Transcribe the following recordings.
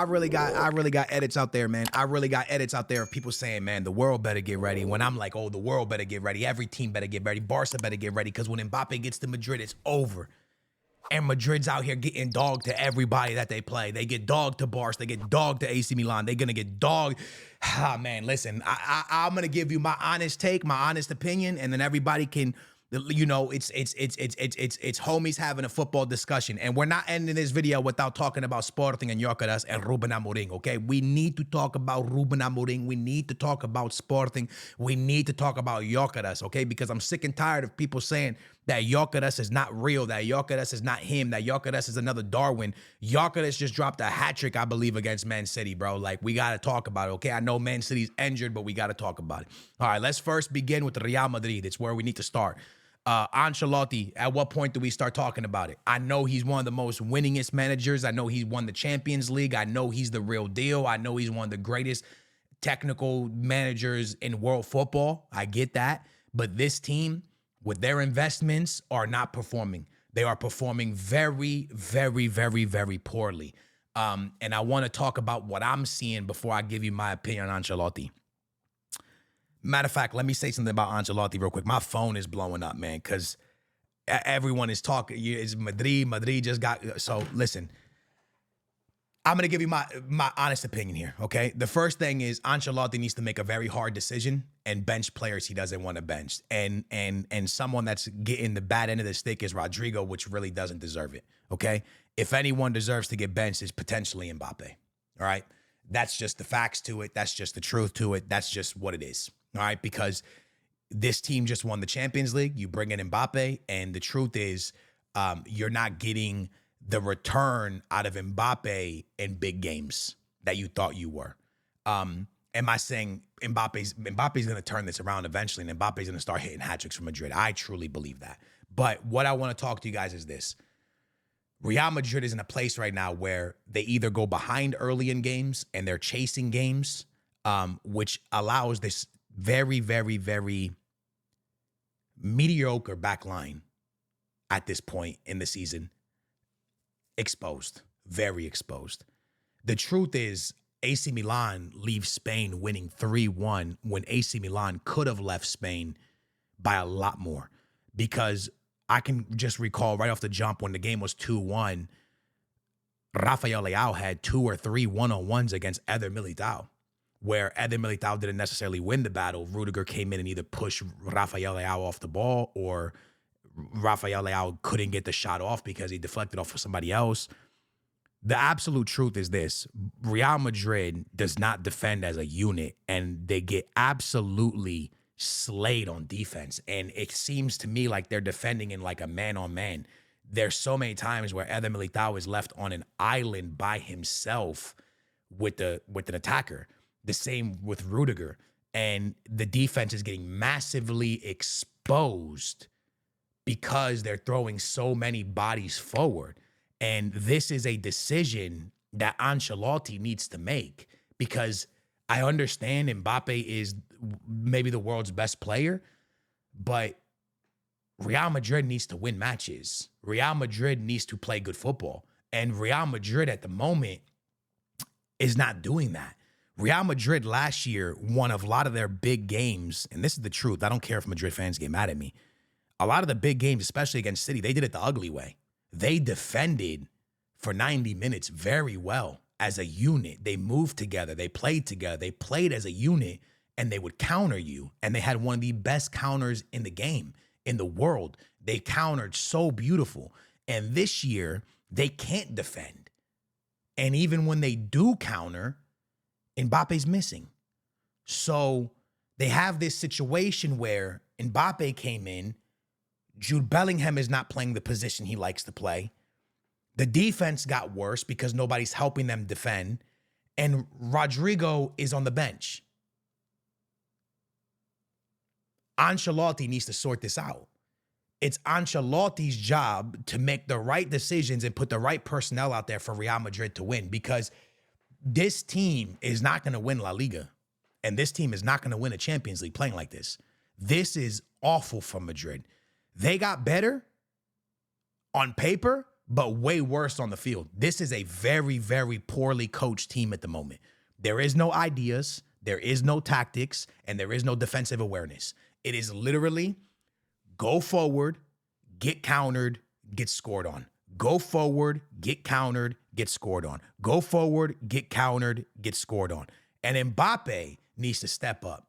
I really got edits out there, man. I really got edits out there of people saying, man, the world better get ready. When I'm like, oh, the world better get ready. Every team better get ready. Barca better get ready. Because when Mbappe gets to Madrid, it's over. And Madrid's out here getting dogged to everybody that they play. They get dogged to Barca. They get dogged to AC Milan. They're going to get dogged. Ah, man, listen, I'm going to give you my honest take, my honest opinion, and then everybody can, you know, it's homies having a football discussion. And we're not ending this video without talking about Sporting and Gyökeres and Ruben Amorim, okay? We need to talk about Ruben Amorim. We need to talk about Sporting. We need to talk about Gyökeres, okay? Because I'm sick and tired of people saying that Gyökeres is not real, that Gyökeres is not him, that Gyökeres is another Darwin. Gyökeres just dropped a hat trick, I believe, against Man City, bro. Like, we got to talk about it, okay? I know Man City's injured, but we got to talk about it. All right, let's first begin with Real Madrid. It's where we need to start. Ancelotti, at what point do we start talking about it? I know he's one of the most winningest managers. I know he's won the Champions League. I know he's the real deal. I know he's one of the greatest technical managers in world football. I get that. But this team, with their investments, are not performing. They are performing very, very, very, very poorly. And I want to talk about what I'm seeing before I give you my opinion on Ancelotti. Matter of fact, let me say something about Ancelotti real quick. My phone is blowing up, man, because everyone is talking. It's Madrid. Madrid just got... So, listen. I'm going to give you my honest opinion here, okay? The first thing is Ancelotti needs to make a very hard decision and bench players he doesn't want to bench. And someone that's getting the bad end of the stick is Rodrigo, which really doesn't deserve it, okay? If anyone deserves to get benched, it's potentially Mbappe, all right? That's just the facts to it. That's just the truth to it. That's just what it is. All right, because this team just won the Champions League. You bring in Mbappe, and the truth is you're not getting the return out of Mbappe in big games that you thought you were. Am I saying Mbappe's going to turn this around eventually, and Mbappe's going to start hitting hat tricks for Madrid? I truly believe that. But what I want to talk to you guys is this. Real Madrid is in a place right now where they either go behind early in games and they're chasing games, which allows this very, very, very mediocre back line at this point in the season. Exposed. Very exposed. The truth is, AC Milan leaves Spain winning 3-1 when AC Milan could have left Spain by a lot more. Because I can just recall right off the jump when the game was 2-1, Rafael Leao had 2 or 3 one-on-ones against Eder Militao, where Eder Militao didn't necessarily win the battle. Rudiger came in and either pushed Rafael Leao off the ball, or Rafael Leao couldn't get the shot off because he deflected off for somebody else. The absolute truth is this. Real Madrid does not defend as a unit, and they get absolutely slayed on defense. And it seems to me like they're defending in like a man-on-man. There's so many times where Eder Militao is left on an island by himself with an attacker. The same with Rudiger. And the defense is getting massively exposed because they're throwing so many bodies forward. And this is a decision that Ancelotti needs to make, because I understand Mbappe is maybe the world's best player, but Real Madrid needs to win matches. Real Madrid needs to play good football. And Real Madrid at the moment is not doing that. Real Madrid last year won a lot of their big games, and this is the truth. I don't care if Madrid fans get mad at me. A lot of the big games, especially against City, they did it the ugly way. They defended for 90 minutes very well as a unit. They moved together. They played together. They played as a unit, and they would counter you. And they had one of the best counters in the game, in the world. They countered so beautiful. And this year, they can't defend. And even when they do counter, Mbappe's missing. So they have this situation where Mbappe came in. Jude Bellingham is not playing the position he likes to play. The defense got worse because nobody's helping them defend. And Rodrigo is on the bench. Ancelotti needs to sort this out. It's Ancelotti's job to make the right decisions and put the right personnel out there for Real Madrid to win, because this team is not going to win La Liga, and this team is not going to win a Champions League playing like this. This is awful for Madrid. They got better on paper, but way worse on the field. This is a very, very poorly coached team at the moment. There is no ideas, there is no tactics, and there is no defensive awareness. It is literally go forward, get countered, get scored on. Go forward, get countered, get scored on. Go forward, get countered, get scored on. And Mbappe needs to step up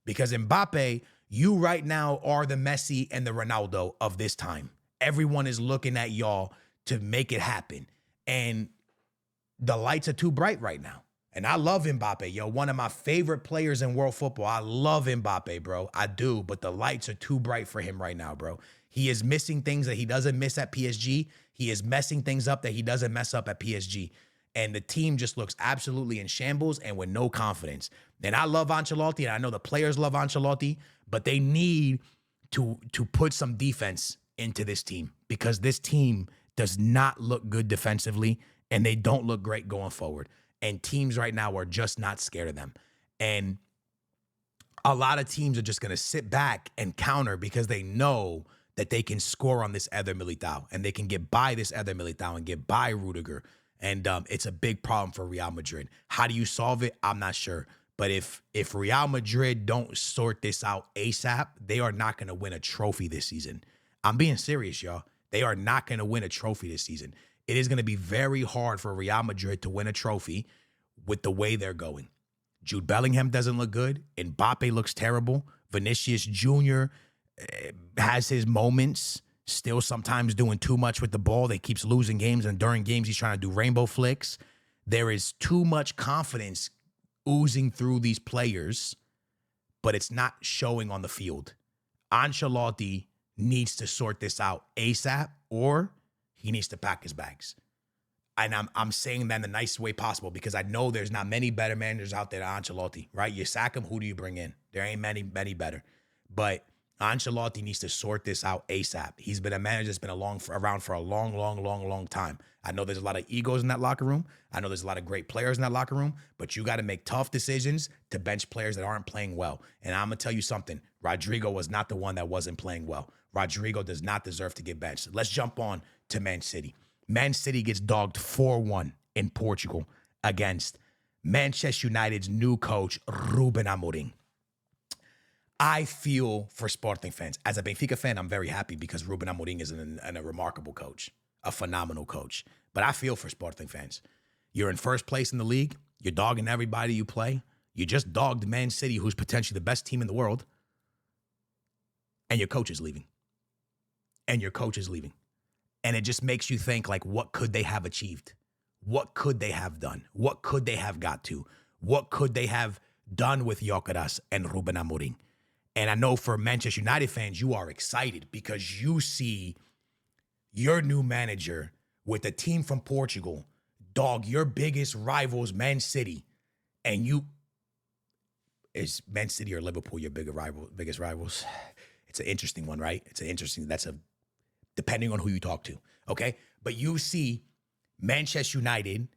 because Mbappe, you right now are the Messi and the Ronaldo of this time. Everyone is looking at y'all to make it happen. And the lights are too bright right now. And I love Mbappe, yo. One of my favorite players in world football. I love Mbappe, bro. I do. But the lights are too bright for him right now, bro. He is missing things that he doesn't miss at PSG. He is messing things up that he doesn't mess up at PSG. And the team just looks absolutely in shambles and with no confidence. And I love Ancelotti, and I know the players love Ancelotti, but they need to put some defense into this team because this team does not look good defensively, and they don't look great going forward. And teams right now are just not scared of them. And a lot of teams are just going to sit back and counter because they know that they can score on this Eder Militao and they can get by this Eder Militao and get by Rudiger. And it's a big problem for Real Madrid. How do you solve it? I'm not sure. But if Real Madrid don't sort this out ASAP, they are not going to win a trophy this season. I'm being serious, y'all. They are not going to win a trophy this season. It is going to be very hard for Real Madrid to win a trophy with the way they're going. Jude Bellingham doesn't look good. Mbappe looks terrible. Vinicius Jr. has his moments, still sometimes doing too much with the ball. They keeps losing games, and during games, he's trying to do rainbow flicks. There is too much confidence oozing through these players, but it's not showing on the field. Ancelotti needs to sort this out ASAP, or he needs to pack his bags. And I'm saying that in the nicest way possible because I know there's not many better managers out there than Ancelotti, right? You sack him, who do you bring in? There ain't many better. But Ancelotti needs to sort this out ASAP. He's been a manager that's been around for a long time. I know there's a lot of egos in that locker room. I know there's a lot of great players in that locker room, but you got to make tough decisions to bench players that aren't playing well. And I'm going to tell you something. Rodrigo was not the one that wasn't playing well. Rodrigo does not deserve to get benched. Let's jump on to Man City. Man City gets dogged 4-1 in Portugal against Manchester United's new coach, Ruben Amorim. I feel for Sporting fans. As a Benfica fan, I'm very happy because Ruben Amorim is a remarkable coach, a phenomenal coach. But I feel for Sporting fans. You're in first place in the league. You're dogging everybody you play. You just dogged Man City, who's potentially the best team in the world. And your coach is leaving. And it just makes you think, like, what could they have achieved? What could they have done? What could they have got to? What could they have done with Gyökeres and Ruben Amorim? And I know for Manchester United fans, you are excited because you see your new manager with a team from Portugal dog your biggest rivals, Man City. And is Man City or Liverpool your biggest rivals? It's an interesting one, right? Depending on who you talk to, okay? But you see Manchester United,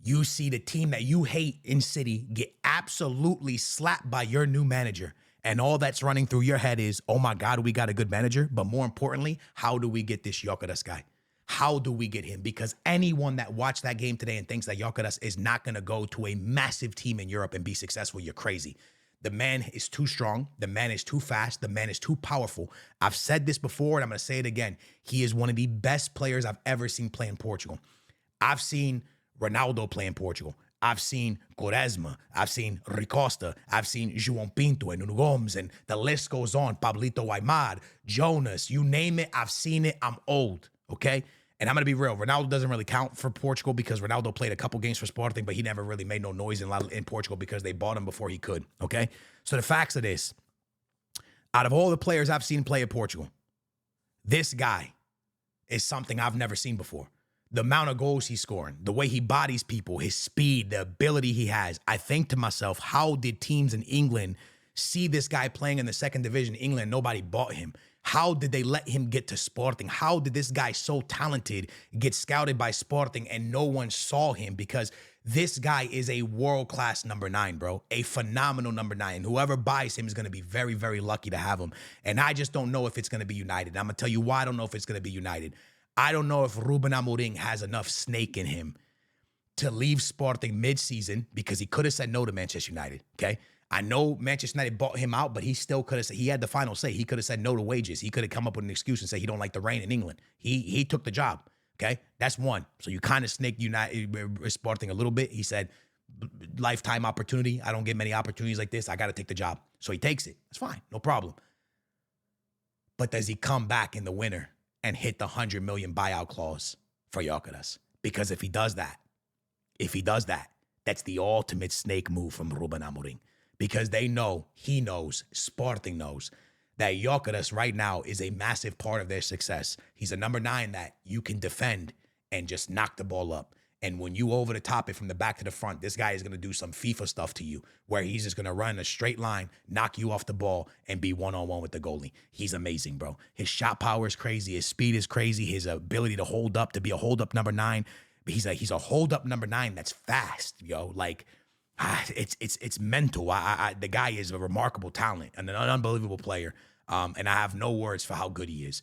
you see the team that you hate in City get absolutely slapped by your new manager. And all that's running through your head is, oh my God, we got a good manager. But more importantly, how do we get this Gyökeres guy? How do we get him? Because anyone that watched that game today and thinks that Gyökeres is not going to go to a massive team in Europe and be successful, you're crazy. The man is too strong. The man is too fast. The man is too powerful. I've said this before, and I'm going to say it again. He is one of the best players I've ever seen play in Portugal. I've seen Ronaldo play in Portugal. I've seen Quaresma. I've seen Ricosta. I've seen João Pinto and Nuno Gomes, and the list goes on. Pablito Aimar, Jonas, you name it. I've seen it. I'm old, okay? And I'm going to be real. Ronaldo doesn't really count for Portugal because Ronaldo played a couple games for Sporting, but he never really made no noise in Portugal because they bought him before he could, okay? So the facts of this, out of all the players I've seen play at Portugal, this guy is something I've never seen before. The amount of goals he's scoring, the way he bodies people, his speed, the ability he has. I think to myself, how did teams in England see this guy playing in the second division in England? Nobody bought him. How did they let him get to Sporting? How did this guy so talented get scouted by Sporting and no one saw him? Because this guy is a world-class number 9, bro. A phenomenal number 9. Whoever buys him is going to be very, very lucky to have him. And I just don't know if it's going to be United. I'm going to tell you why I don't know if it's going to be United. I don't know if Ruben Amorim has enough snake in him to leave Sporting mid-season, because he could have said no to Manchester United, okay? I know Manchester United bought him out, but he still could have said, he had the final say. He could have said no to wages. He could have come up with an excuse and say he don't like the rain in England. He took the job, okay? That's one. So you kind of snaked United, Sporting a little bit. He said, lifetime opportunity. I don't get many opportunities like this. I got to take the job. So he takes it. That's fine. No problem. But does he come back in the winter and hit the 100 million buyout clause for Gyökeres? Because if he does that, that's the ultimate snake move from Ruben Amorim. Because they know, he knows, Sporting knows, that Gyökeres right now is a massive part of their success. He's a number 9 that you can defend and just knock the ball up. And when you over the top it from the back to the front, this guy is going to do some FIFA stuff to you where he's just going to run a straight line, knock you off the ball, and be one-on-one with the goalie. He's amazing, bro. His shot power is crazy. His speed is crazy. His ability to hold up, to be a hold-up number 9. He's a hold-up number 9 that's fast, yo. Like, it's mental. The guy is a remarkable talent and an unbelievable player. And I have no words for how good he is.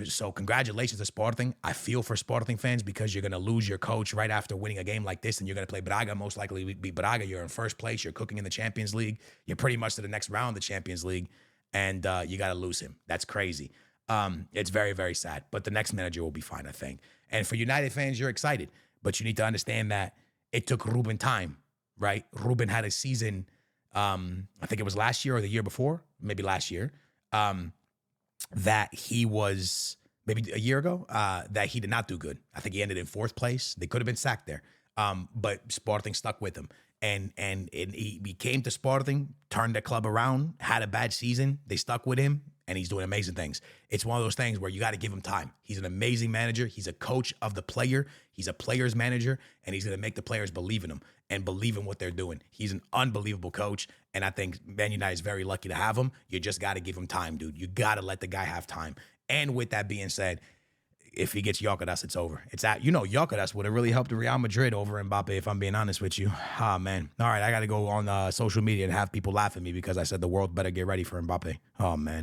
So congratulations to Sporting. I feel for Sporting fans because you're going to lose your coach right after winning a game like this, and you're going to play Braga, most likely beat Braga. You're in first place. You're cooking in the Champions League. You're pretty much to the next round of the Champions League, and you got to lose him. That's crazy. It's very, very sad. But the next manager will be fine, I think. And for United fans, you're excited. But you need to understand that it took Ruben time, right? Ruben had a season, I think it was last year or the year before, maybe last year, that he was, maybe a year ago, that he did not do good. I think he ended in 4th place. They could have been sacked there. But Sporting stuck with him. And he came to Sporting, turned the club around, had a bad season. They stuck with him, and he's doing amazing things. It's one of those things where you got to give him time. He's an amazing manager. He's a coach of the player. He's a player's manager, and he's going to make the players believe in him and believe in what they're doing. He's an unbelievable coach, and I think Man United is very lucky to have him. You just got to give him time, dude. You got to let the guy have time. And with that being said, if he gets Gyökeres, it's over. It's at, Gyökeres would have really helped Real Madrid over Mbappe, if I'm being honest with you. Ah, man. All right, I got to go on social media and have people laugh at me because I said the world better get ready for Mbappe. Oh, man.